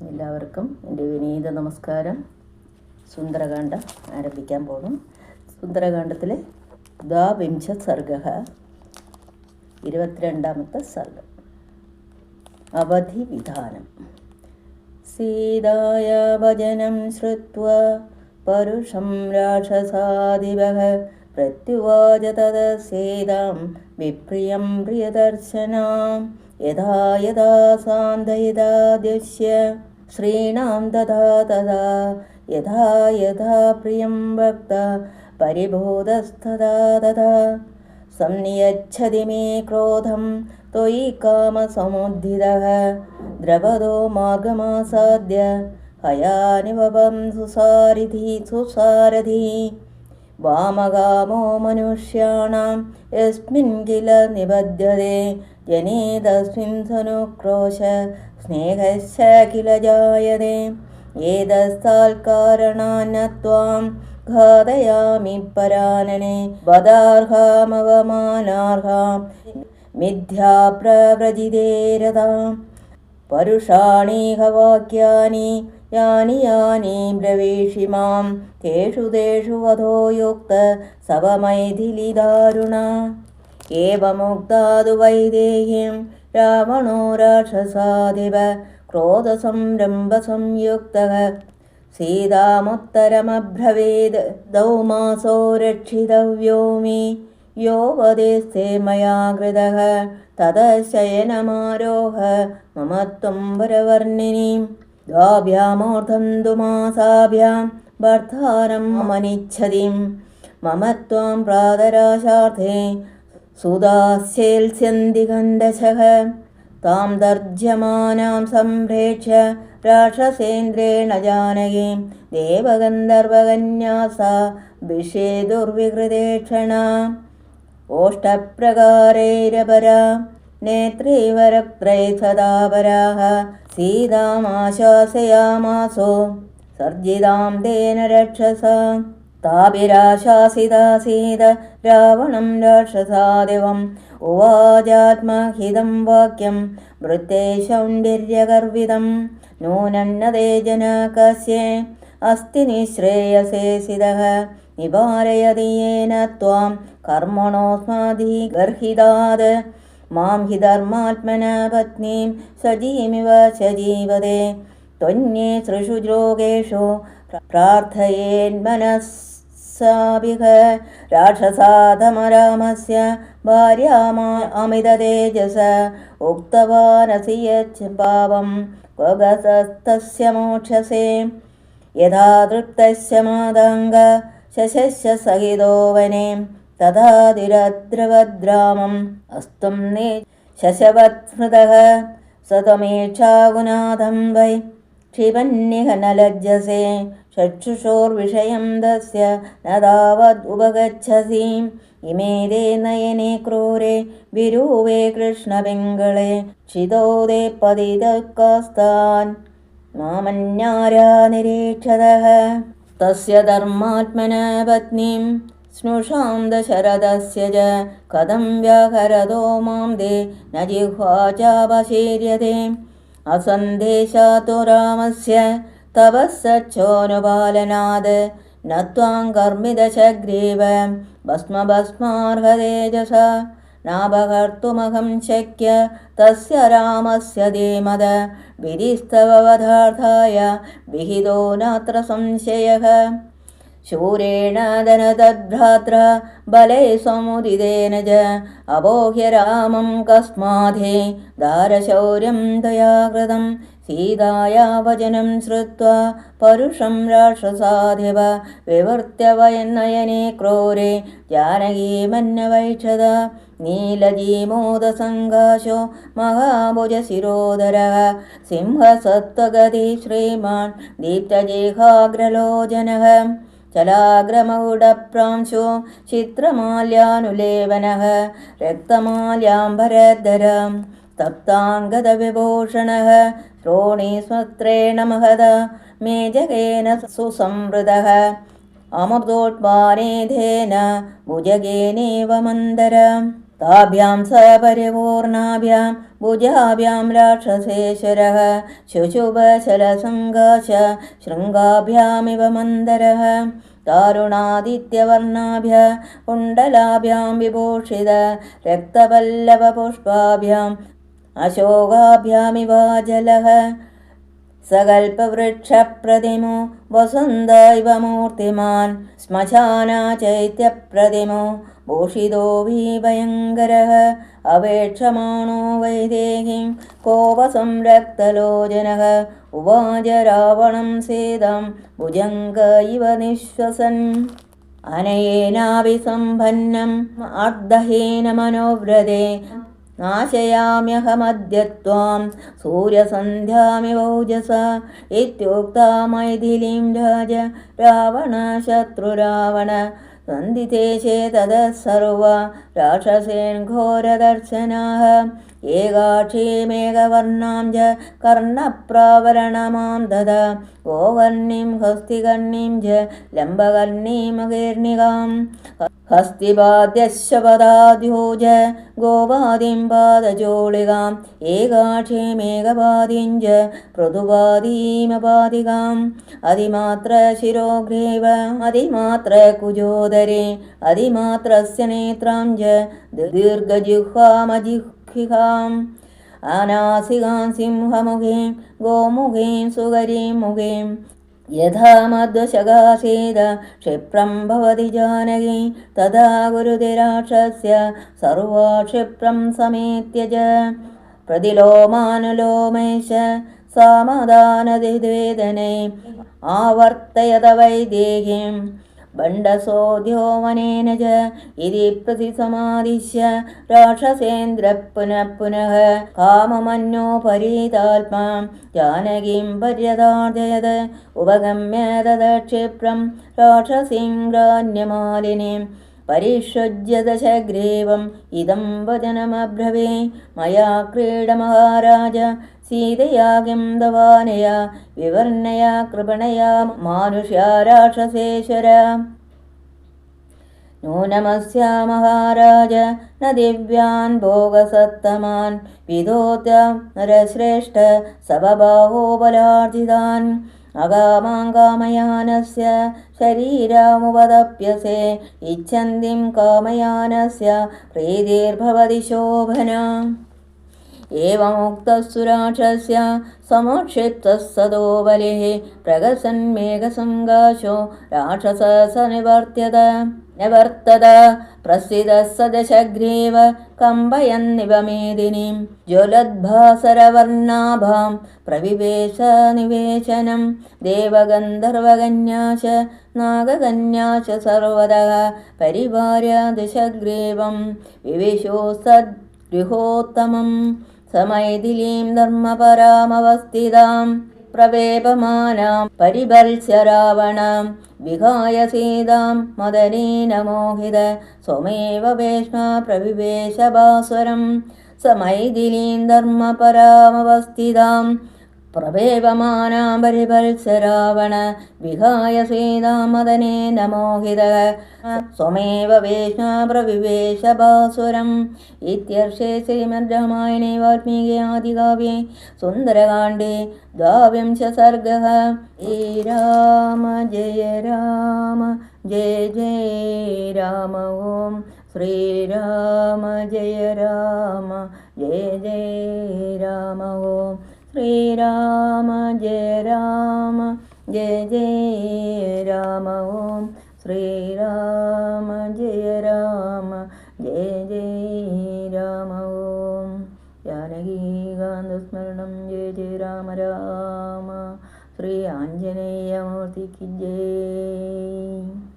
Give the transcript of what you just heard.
എല്ലാവർക്കും എൻ്റെ വിനീത നമസ്കാരം. സുന്ദരകാന്ഡം ആരംഭിക്കാൻ പോകുന്നു. സുന്ദരകാന്ഡത്തിലെ ദ്വാവിംശ സർഗഃ 22ാമത്തെ സർഗം. അവധി വിധാനം. സീതായ വചനം ശ്രുത്വാ പരുഷം രാക്ഷസാദിവഃ പ്രത്യുവാച തദസീതാം വിപ്രിയം പ്രിയദർശനാം യഥാ യഥാ സാന്തയിതാ ദൃശ്യ ശ്രീണാം തഥാ തഥാ യഥാ യഥാ പ്രിയം ഭക്ത പരിഭൂതസ്തഥാ തഥാ സംനിയച്ഛതി മേ ക്രോധം ത്വയി കാമസമുദ്ധിതഃ ദ്രവദോ മാർഗമാസാദ്യ ഹയാനിവപം സുസാരഥി വാമകാമോ മനുഷ്യാണാം യസ്മിൻ കില നിബധ്യതേ ജനേതസ്മിൻ സനുക്രോശ സ്നേഹശ്ച കില ജായതേ ഏതസ്താൽക്കാരണാന്നത്വാം ഘാതയാമി പരാനനെ വദാർഹാമവമാനാർഹാം മിഥ്യാപ്രവ്രജിതേരതാം പരുഷാണീഹ വാക്യാനി യാനി യാനി ബ്രവീഷി മാം തേഷു തേഷു വധോ യുക്ത സവമൈഥിലി ദാരുണ ഏവമുക്താതു വൈദേഹ്യം രാവണോ രാക്ഷസാധിപ ക്രോധസംരംഭ സംയുക്തഃ സീതാമുത്തരമബ്രവീത് ദൗമാസോ രക്ഷിതവ്യോ മേ യോ വദേസ്തേ മയാ കൃതഃ തദശയനമാരോഹ മമ ത്വം വരവർണിനീം ദ്വാഭ്യാമൂർധം ദുമാസാഭ്യാം ഭർത്താരം മനിച്ഛതിം മമ ത്വാം പ്രാതരാശാർത്ഥേ സുദാസ്യേത്സ്യന്തി ഖണ്ഡശഃ താം തർജ്യമാനാം സംപ്രേക്ഷ്യ രാക്ഷസേന്ദ്രേണ ജാനകീം ദേവഗന്ധർവകന്യാസ വിഷേദുർവികൃതേക്ഷണ ഓഷ്ടപ്രകാരൈരപരാ നേത്രൈവരക്ത്രൈ സദാപരാഃ സീതാമാശാസയാമാസോ സർജിതാം തേന രക്ഷസാ താഭിരാശാസിതാസീത രാവണം രാക്ഷസാദിവം ഉവാചാത്മഹിതം വാക്യം വൃത്തേ സൗന്ദര്യഗർവിതം നൂനന്നതേ ജനകസ്യേ അസ്തി നിശ്രേയസേ സിതഃ നിവാരയതി യേന ത്വാം കർമ്മണോസ്മാധിഗർഹിതാത് മാം ഹി ധർമാത്മന പത്നീം സജീമിവ സജീവതേ ത്വന്യേ സൃഷു ലോകേഷു പ്രാർത്ഥയേന്മനസ്സാഭിഃ രാക്ഷസാധമരാമസ്യ ഭാര്യാമാ അമിതതേജസ ഉക്തവാനസി യച്ഛ പാപം ക്വഗതസ്തസ്യ മോക്ഷസേ യഥാ തൃപ്തസ്യ മാതംഗ ശശസ്യ സഹിതോ വനേ തഥാതിരദ്രവദ്രാമം അസ്ത്വം നേ ശശവത് സ്മൃതഃ സതമേക്ഷാഗുനാഥം വൈ ക്ഷിപന്യഹ ന ലജ്ജസേ ചക്ഷുഷോർവിഷയം തസ്യ ന താവദ് ഉപഗച്ഛസി ഇമേ തേ നയനേ ക്രൂരേ വിരൂപേ കൃഷ്ണപിംഗളേ ക്ഷിതോ തേ പതിതകാസ്താൻ മാമന്യാരാ നിരീക്ഷതഃ തസ്യ ധർമാത്മന പത്നീം സ്നുഷാം ദശരഥസ്യ ച കഥം വ്യാഹരതോ മാം തേ ന ജിഹ്വാ ചാപശീര്യതേ അസന്ദേശാതു രാമസ്യ തപസ്സച്ചോനുപാലനാത് ന ത്വാം കർമ്മിദശഗ്രീവ ഭസ്മഭസ്മാർഹതേജസ നാപകർത്തുമഹം ശക്യ തസ്യ രാമസ്യ ധീമത വിധിസ്തവ വധാർത്ഥായ വിഹിതോ നാത്ര സംശയഃ ശൂരേണ ധനതദ്ഭ്രാത്ര ബലേ സമുദിതേന ച അബോഹ്യ രാമം കസ്മാധേ ദാരശൗര്യം ദയാ കൃതം സീതായാ വചനം ശ്രുത്വാ പരുഷം രാക്ഷസാധിപ വിവർത്യ വയന്നയനേ ക്രൂരേ ജാനകീമന്യവൈക്ഷത നീലജീമോദസങ്കാശോ മഹാഭുജശിരോധരഃ സിംഹസത്വഗതി ശ്രീമാൻ ദീപ്തജിഹാഗ്രലോചനഃ ചലാഗ്രമകുടപ്രാംശോ ചിത്രമാല്യാനുലേപനഃ രക്തമാല്യാംബരധരം തപ്താംഗദവിഭൂഷണഃ ശ്രോണീസ്വത്രേണ മഹത മേജകേന സുസംവൃതഃ അമൃതോത്പാനേധേന ഭുജഗേനേവ മന്ദര ताभ्यां सपरिपूर्णाभ्यां भुजाभ्यां राक्षसेश्वरः शुशुभशलसङ्गाश शृङ्गाभ्यामिव मन्दरः दारुणादित्यवर्णाभ्य कुण्डलाभ्यां विभूषित रक्तपल्लवपुष्पाभ्याम् अशोकाभ्यामिवाजलः सकल्पवृक्षप्रतिमो वसुन्दैव मूर्तिमान् श्मशानाचैत्यप्रतिमो भूषितो भीभयङ्करः अवेक्षमाणो वैदेहीं कोपसं रक्तलोचनः उवाच रावणं सीतां भुजङ्ग इव निःश्वसन् अनयेनाभिसम्पन्नम् अर्धहीनमनोव्रते नाशयाम्यहमद्य त्वां सूर्यसन्ध्यामिवौजसा इत्युक्ता मैथिलीं राज रावणशत्रुरावण सन्दिते ततः सर्वा राक्षसेन् घोरदर्शनाः एकाक्षीमेघवर्णां च कर्णप्रावरणमां ददा गोवर्णीं हस्तिकर्णीं च लम्बकर्णीमकीर्णिकाम् हस्तिपाद्यशपदाद्योज गोपादिं पादचोळिकाम् एकाक्षीमेघपादिं च पृथुपादीमपादिकाम् अधिमात्रशिरोग्रीव अधिमात्रकुजोदरे अधिमात्रस्य नेत्रां च दीर्घजिह्वामजिह्विकाम् अनासिकां सिंहमुखीं गोमुखीं सुकरीं मुखीं यथा मध्वशकासीद क्षिप्रं भवति जानकी तथा गुरुतिराक्षस्य सर्वा क्षिप्रं समेत्य च प्रतिलोमानुलोमेश सामदानदिवेदने आवर्तयत वैदेहीं बण्डसोऽध्योमनेन च इति प्रतिसमादिश्य राक्षसेन्द्रः पुनः पुनः काममन्योपरीतात्मा जानकीं पर्यदार्जयत् उपगम्य तदक्षिप्रं राक्षसीङ्ग्रान्यमालिनीं परिषृज्य दशग्रीवम् इदं वचनमब्रवी मया क्रीडमहाराज सीतया किं दवानया विवर्णया कृपणया मानुष्या राक्षसेश्वर नूनमस्या महाराज न दिव्यान् भोगसत्तमान् विधोत्य नरश्रेष्ठ सबबाहोबलार्जितान् अगामां कामयानस्य शरीरमुपदप्यसे इच्छन्तीं कामयानस्य प्रीतिर्भवति शोभना एवमुक्तस्तु राक्षस्य समुक्षिप्तः सदो बलिः प्रगसन्मेघसङ्गाशो राक्षसः निवर्तत प्रस्थितः स दशग्रीव कम्पयन्निव मेदिनीं ज्वलद्भासरवर्णाभां प्रविवेश निवेशनं देवगन्धर्वकन्या च नागकन्या च सर्वतः परिवार्य दशग्रीवं विविशोस्तद्गृहोत्तमम् समैथिलीं धर्मपरामवस्थितां प्रवेपमानां परिभल्स्य रावणां विहाय सीतां मदनेन मोहित स्वमेव वेश्मा प्रविवेश भास्वरं समैथिलीं धर्मपरामवस्थितां प्रवेपमानां परिभल्स्य रावण विहाय सीतां मदनेन मोहितः स्वमेव वेश्मा प्रविवेश भास्वरम् इत्यर्षे श्रीमद्रामायणे वाल्मीकि आदिकाव्ये सुन्दरकाण्डे 12 सर्गः। श्रीराम जय जय राम ॐ श्रीराम जय जय राम ॐ श्रीराम जय जय राम ॐ श्रीराम जय जय राम ॐ जानकीकान्तस्मरणं जय जय राम राम श्री आञ्जनेयमूर्ति की जय।